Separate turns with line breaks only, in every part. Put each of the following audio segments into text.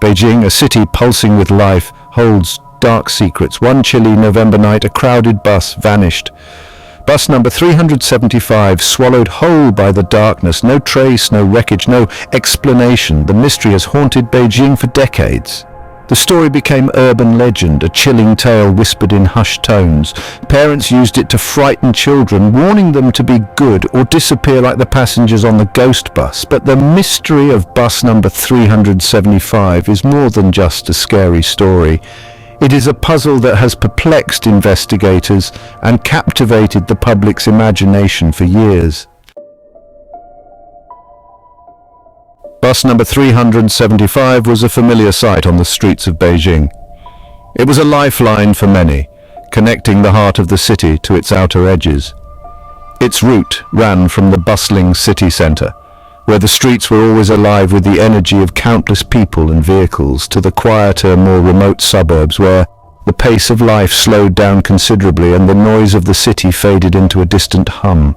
Beijing, a city pulsing with life, holds dark secrets. One chilly November night, a crowded bus vanished. Bus number 375 swallowed whole by the darkness. No trace, no wreckage, no explanation. The mystery has haunted Beijing for decades. The story became urban legend, a chilling tale whispered in hushed tones. Parents used it to frighten children, warning them to be good or disappear like the passengers on the ghost bus. But the mystery of bus number 375 is more than just a scary story. It is a puzzle that has perplexed investigators and captivated the public's imagination for years. Bus number 375 was a familiar sight on the streets of Beijing. It was a lifeline for many, connecting the heart of the city to its outer edges. Its route ran from the bustling city centre, where the streets were always alive with the energy of countless people and vehicles, to the quieter, more remote suburbs where the pace of life slowed down considerably and the noise of the city faded into a distant hum.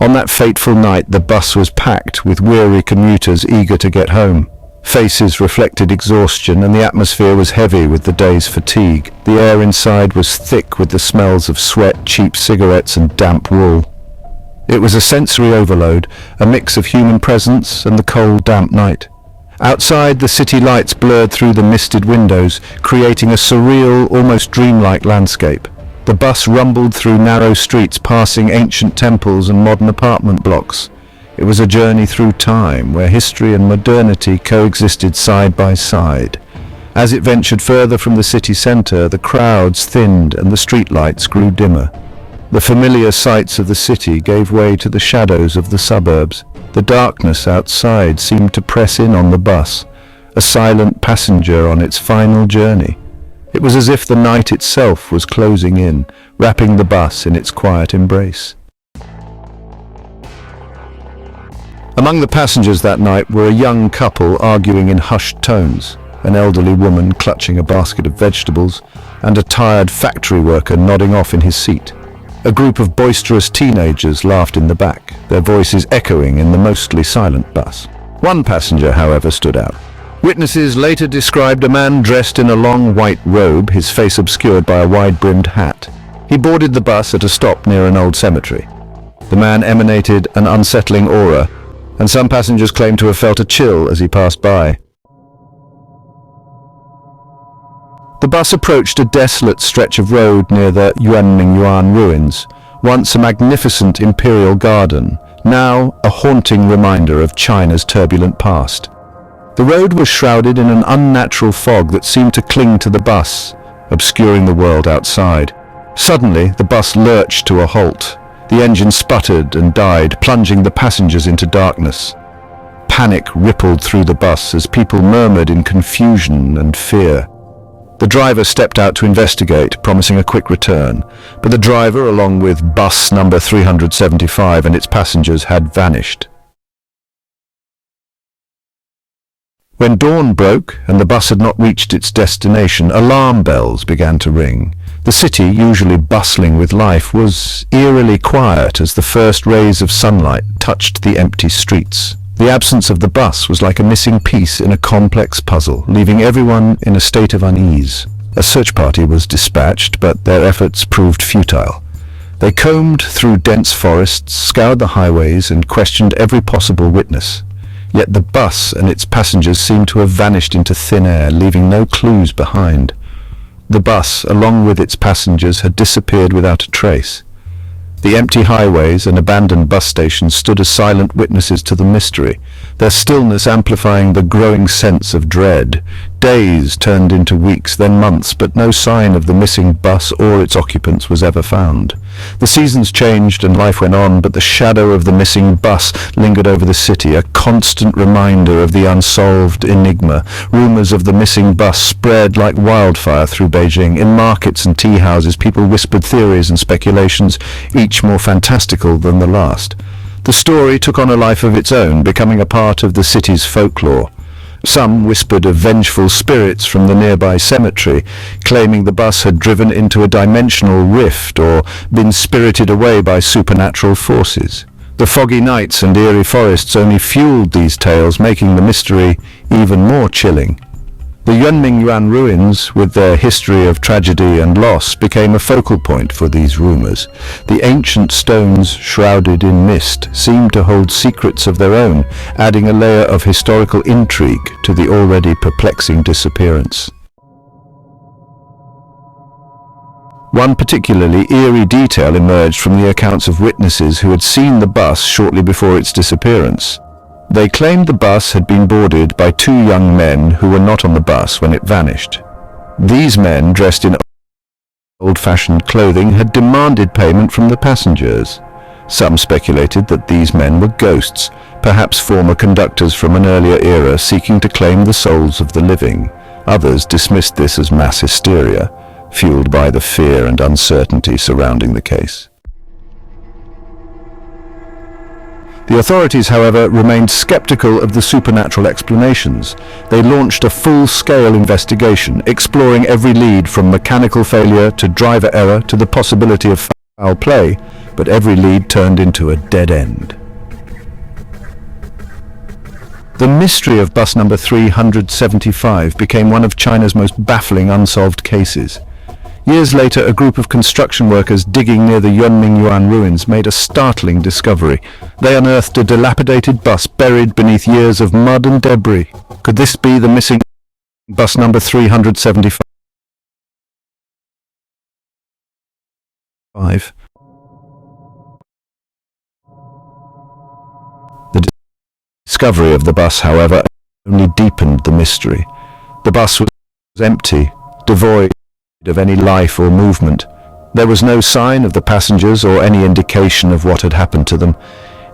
On that fateful night, the bus was packed with weary commuters eager to get home. Faces reflected exhaustion, and the atmosphere was heavy with the day's fatigue. The air inside was thick with the smells of sweat, cheap cigarettes, and damp wool. It was a sensory overload, a mix of human presence and the cold, damp night. Outside, the city lights blurred through the misted windows, creating a surreal, almost dreamlike landscape. The bus rumbled through narrow streets, passing ancient temples and modern apartment blocks. It was a journey through time, where history and modernity coexisted side by side. As it ventured further from the city centre, the crowds thinned and the streetlights grew dimmer. The familiar sights of the city gave way to the shadows of the suburbs. The darkness outside seemed to press in on the bus, a silent passenger on its final journey. It was as if the night itself was closing in, wrapping the bus in its quiet embrace. Among the passengers that night were a young couple arguing in hushed tones, an elderly woman clutching a basket of vegetables, and a tired factory worker nodding off in his seat. A group of boisterous teenagers laughed in the back, their voices echoing in the mostly silent bus. One passenger, however, stood out. Witnesses later described a man dressed in a long white robe, his face obscured by a wide-brimmed hat. He boarded the bus at a stop near an old cemetery. The man emanated an unsettling aura, and some passengers claimed to have felt a chill as he passed by. The bus approached a desolate stretch of road near the Yuan ruins, once a magnificent imperial garden, now a haunting reminder of China's turbulent past. The road was shrouded in an unnatural fog that seemed to cling to the bus, obscuring the world outside. Suddenly, the bus lurched to a halt. The engine sputtered and died, plunging the passengers into darkness. Panic rippled through the bus as people murmured in confusion and fear. The driver stepped out to investigate, promising a quick return, but the driver, along with bus number 375 and its passengers, had vanished. When dawn broke and the bus had not reached its destination, alarm bells began to ring. The city, usually bustling with life, was eerily quiet as the first rays of sunlight touched the empty streets. The absence of the bus was like a missing piece in a complex puzzle, leaving everyone in a state of unease. A search party was dispatched, but their efforts proved futile. They combed through dense forests, scoured the highways, and questioned every possible witness. Yet the bus and its passengers seemed to have vanished into thin air, leaving no clues behind. The bus, along with its passengers, had disappeared without a trace. The empty highways and abandoned bus stations stood as silent witnesses to the mystery, their stillness amplifying the growing sense of dread. Days turned into weeks, then months, but no sign of the missing bus or its occupants was ever found. The seasons changed and life went on, but the shadow of the missing bus lingered over the city, a constant reminder of the unsolved enigma. Rumors of the missing bus spread like wildfire through Beijing. In markets and tea houses, people whispered theories and speculations, each more fantastical than the last. The story took on a life of its own, becoming a part of the city's folklore. Some whispered of vengeful spirits from the nearby cemetery, claiming the bus had driven into a dimensional rift or been spirited away by supernatural forces. The foggy nights and eerie forests only fueled these tales, making the mystery even more chilling. The Yunmingyuan ruins, with their history of tragedy and loss, became a focal point for these rumors. The ancient stones, shrouded in mist, seemed to hold secrets of their own, adding a layer of historical intrigue to the already perplexing disappearance. One particularly eerie detail emerged from the accounts of witnesses who had seen the bus shortly before its disappearance. They claimed the bus had been boarded by two young men who were not on the bus when it vanished. These men, dressed in old-fashioned clothing, had demanded payment from the passengers. Some speculated that these men were ghosts, perhaps former conductors from an earlier era seeking to claim the souls of the living. Others dismissed this as mass hysteria, fueled by the fear and uncertainty surrounding the case. The authorities, however, remained skeptical of the supernatural explanations. They launched a full-scale investigation, exploring every lead from mechanical failure to driver error to the possibility of foul play, but every lead turned into a dead end. The mystery of bus number 375 became one of China's most baffling unsolved cases. Years later, a group of construction workers digging near the Yunmingyuan ruins made a startling discovery. They unearthed a dilapidated bus buried beneath years of mud and debris. Could this be the missing bus number 375? The discovery of the bus, however, only deepened the mystery. The bus was empty, devoid of any life or movement. There was no sign of the passengers or any indication of what had happened to them.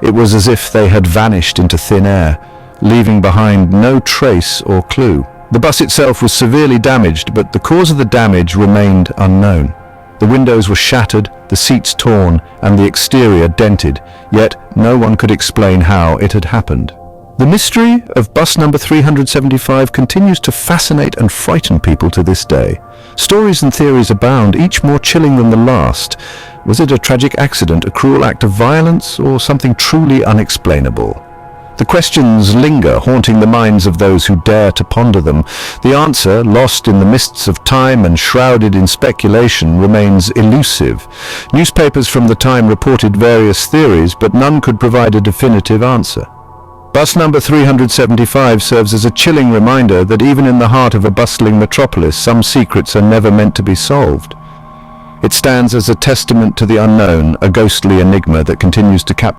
It was as if they had vanished into thin air, leaving behind no trace or clue. The bus itself was severely damaged, but the cause of the damage remained unknown. The windows were shattered, the seats torn, and the exterior dented, yet no one could explain how it had happened. The mystery of bus number 375 continues to fascinate and frighten people to this day. Stories and theories abound, each more chilling than the last. Was it a tragic accident, a cruel act of violence, or something truly unexplainable? The questions linger, haunting the minds of those who dare to ponder them. The answer, lost in the mists of time and shrouded in speculation, remains elusive. Newspapers from the time reported various theories, but none could provide a definitive answer. Bus number 375 serves as a chilling reminder that even in the heart of a bustling metropolis, some secrets are never meant to be solved. It stands as a testament to the unknown, a ghostly enigma that continues to captivate